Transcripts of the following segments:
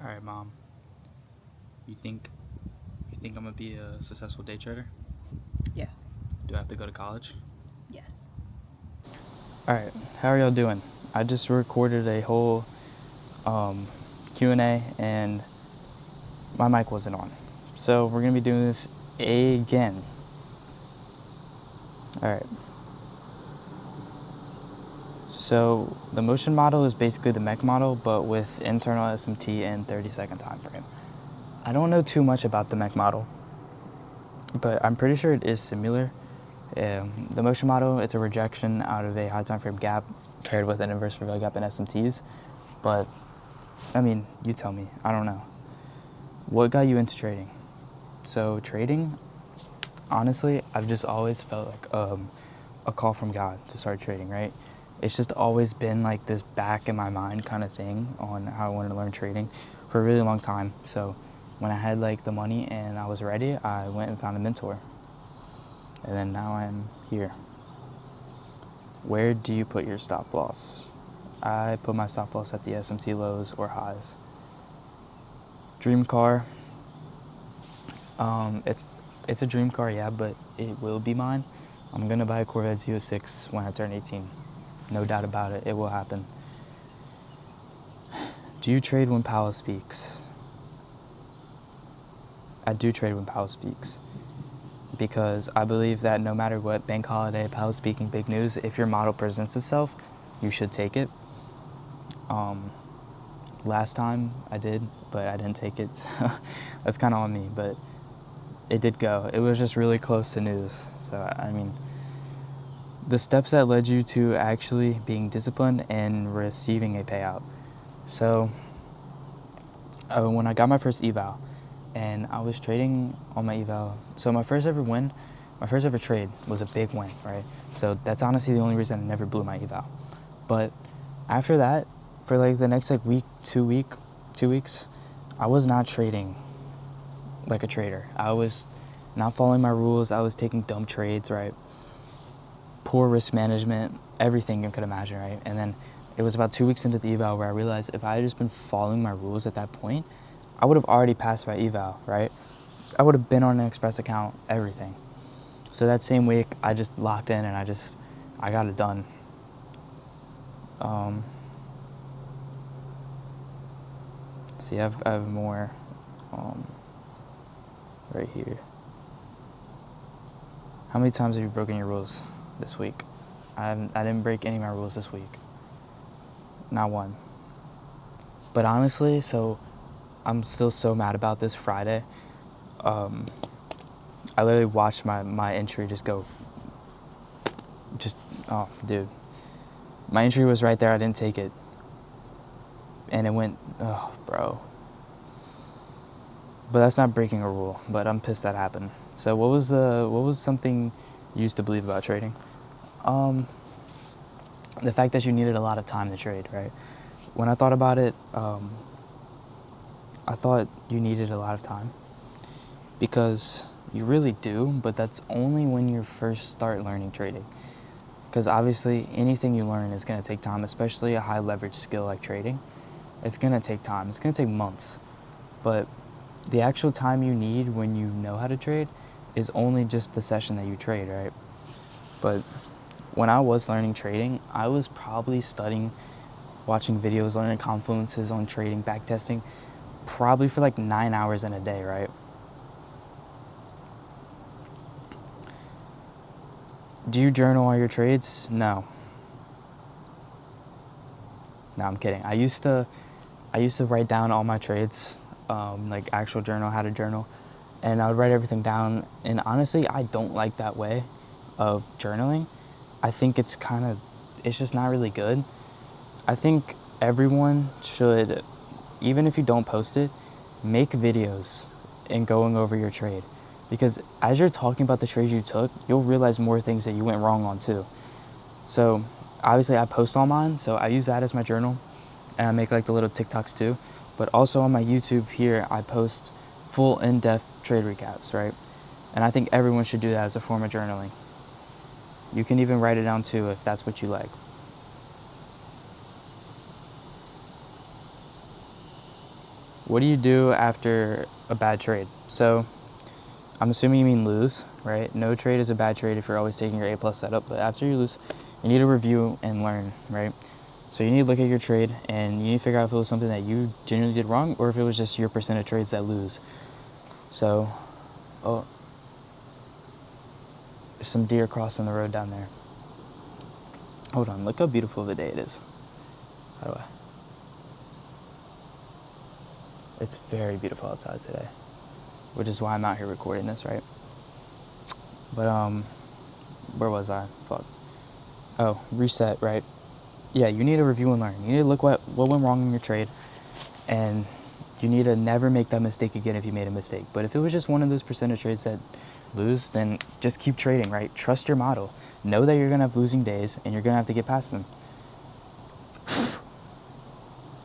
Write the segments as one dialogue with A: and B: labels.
A: All right, mom. You think I'm gonna be a successful day trader?
B: Yes.
A: Do I have to go to college?
B: Yes.
A: All right. How are y'all doing? I just recorded a whole Q&A and my mic wasn't on. So we're gonna be doing this again. All right. So the motion model is basically the mech model, but with internal SMT and 30-second time frame. I don't know too much about the mech model, but I'm pretty sure it is similar. The motion model, it's a rejection out of a high time frame gap paired with an inverse value gap in SMTs. But, I mean, you tell me. I don't know. What got you into trading? So trading, honestly, I've just always felt like a call from God to start trading, right? It's just always been like this back in my mind kind of thing on how I wanted to learn trading for a really long time. So when I had like the money and I was ready, I went and found a mentor. And then now I'm here. Where do you put your stop loss? I put my stop loss at the SMT lows or highs. Dream car. It's a dream car, yeah, but it will be mine. I'm gonna buy a Corvette Z06 when I turn 18. No doubt about it. It will happen. Do you trade when Powell speaks? I do trade when Powell speaks because I believe that no matter what, bank holiday, Powell speaking, big news, if your model presents itself, you should take it. Last time I did, but I didn't take it. So that's kind of on me, but it did go. It was just really close to news. So, I mean, the steps that led you to actually being disciplined and receiving a payout. So, when I got my first eval, and I was trading on my eval, so my first ever trade was a big win, right? So that's honestly the only reason I never blew my eval. But after that, for like the next like week, 2 weeks, I was not trading like a trader. I was not following my rules. I was taking dumb trades, right? Poor risk management, everything you could imagine, right? And then it was about 2 weeks into the eval where I realized if I had just been following my rules at that point, I would have already passed my eval, right? I would have been on an express account, everything. So that same week, I just locked in and I got it done. See, I have more right here. How many times have you broken your rules this week? I didn't break any of my rules this week. Not one. But honestly, so I'm still so mad about this Friday. I literally watched my entry just go, oh, dude. My entry was right there. I didn't take it. And it went, oh, bro. But that's not breaking a rule, but I'm pissed that happened. So what was something you used to believe about trading? The fact that you needed a lot of time to trade, right? When I thought about it, I thought you needed a lot of time because you really do, but that's only when you first start learning trading. Because obviously anything you learn is going to take time, especially a high leverage skill like trading. It's going to take time. It's going to take months. But the actual time you need when you know how to trade is only just the session that you trade, right? But when I was learning trading, I was probably studying, watching videos, learning confluences on trading, backtesting, probably for like 9 hours in a day, right? Do you journal all your trades? No. No, I'm kidding. I used to write down all my trades, like actual journal, how to journal, and I would write everything down. And honestly, I don't like that way of journaling. I think it's just not really good. I think everyone should, even if you don't post it, make videos and going over your trade. Because as you're talking about the trades you took, you'll realize more things that you went wrong on too. So obviously I post all mine, so I use that as my journal, and I make like the little TikToks too. But also on my YouTube here, I post full in-depth trade recaps, right? And I think everyone should do that as a form of journaling. You can even write it down too if that's what you like. what do you do after a bad trade? So I'm assuming you mean lose, right? No trade is a bad trade if you're always taking your A+ setup, but after you lose, you need to review and learn, right? So you need to look at your trade and you need to figure out if it was something that you genuinely did wrong or if it was just your percent of trades that lose. So, oh, there's some deer crossing the road down there. Hold on, look how beautiful of a day it is. How do I? It's very beautiful outside today, which is why I'm out here recording this, right? But, where was I? Fuck. Oh, reset, right? Yeah, you need to review and learn. You need to look what went wrong in your trade, and you need to never make that mistake again if you made a mistake. But if it was just one of those percentage trades that lose, then just keep trading, right? Trust your model. Know that you're going to have losing days, and you're going to have to get past them.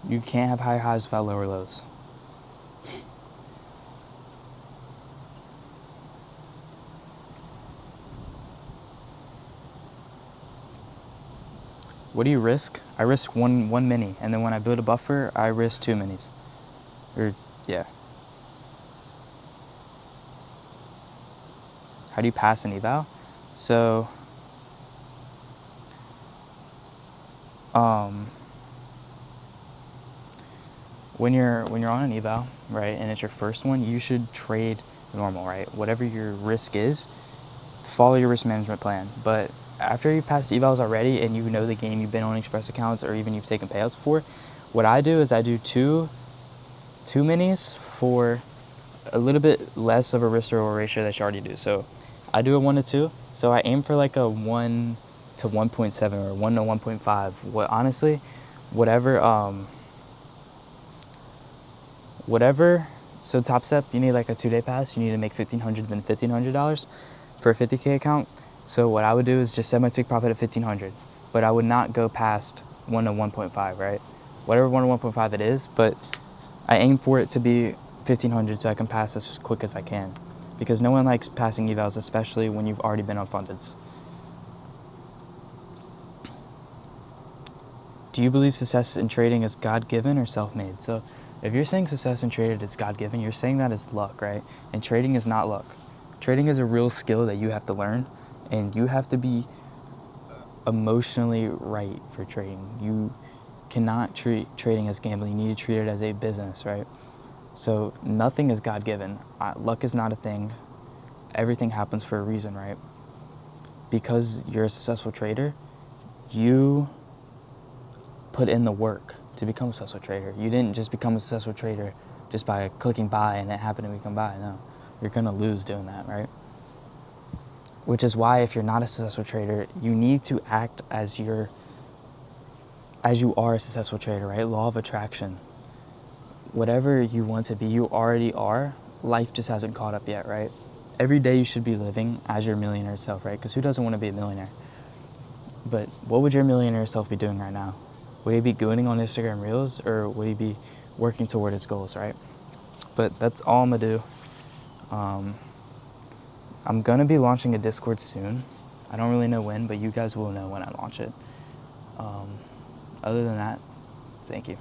A: You can't have higher highs without lower lows. What do you risk? I risk one mini, and then when I build a buffer, I risk 2 minis. Or, yeah. How do you pass an eval? So, when you're on an eval, right, and it's your first one, you should trade normal, right? Whatever your risk is, follow your risk management plan. But after you've passed evals already and you know the game, you've been on express accounts or even you've taken payouts for, what I do is I do two minis for a little bit less of a risk to reward ratio that you already do. So I do a 1 to 2. So I aim for like a 1 to 1.7 or 1 to 1.5. What honestly, whatever. So top step, you need like a 2-day pass. You need to make $1,500 then $1,500 for a 50K account. So what I would do is just set my take profit at 1,500, but I would not go past 1 to 1.5, right? Whatever 1 to 1.5 it is, but I aim for it to be 1,500 so I can pass as quick as I can, because no one likes passing evals, especially when you've already been on fundeds. Do you believe success in trading is God-given or self-made? So if you're saying success in trading is God-given, you're saying that is luck, right? And trading is not luck. Trading is a real skill that you have to learn, and you have to be emotionally right for trading. You cannot treat trading as gambling. You need to treat it as a business, right? So nothing is God-given. Luck is not a thing. Everything happens for a reason, right? Because you're a successful trader, you put in the work to become a successful trader. You didn't just become a successful trader just by clicking buy and it happened to become buy. No, you're going to lose doing that, right? Which is why if you're not a successful trader, you need to act as you are a successful trader, right? Law of attraction. Whatever you want to be, you already are. Life just hasn't caught up yet, right? Every day you should be living as your millionaire self, right? Because who doesn't want to be a millionaire? But what would your millionaire self be doing right now? Would he be gooning on Instagram Reels, or would he be working toward his goals, right? But that's all I'm going to do. I'm going to be launching a Discord soon. I don't really know when, but you guys will know when I launch it. Other than that, thank you.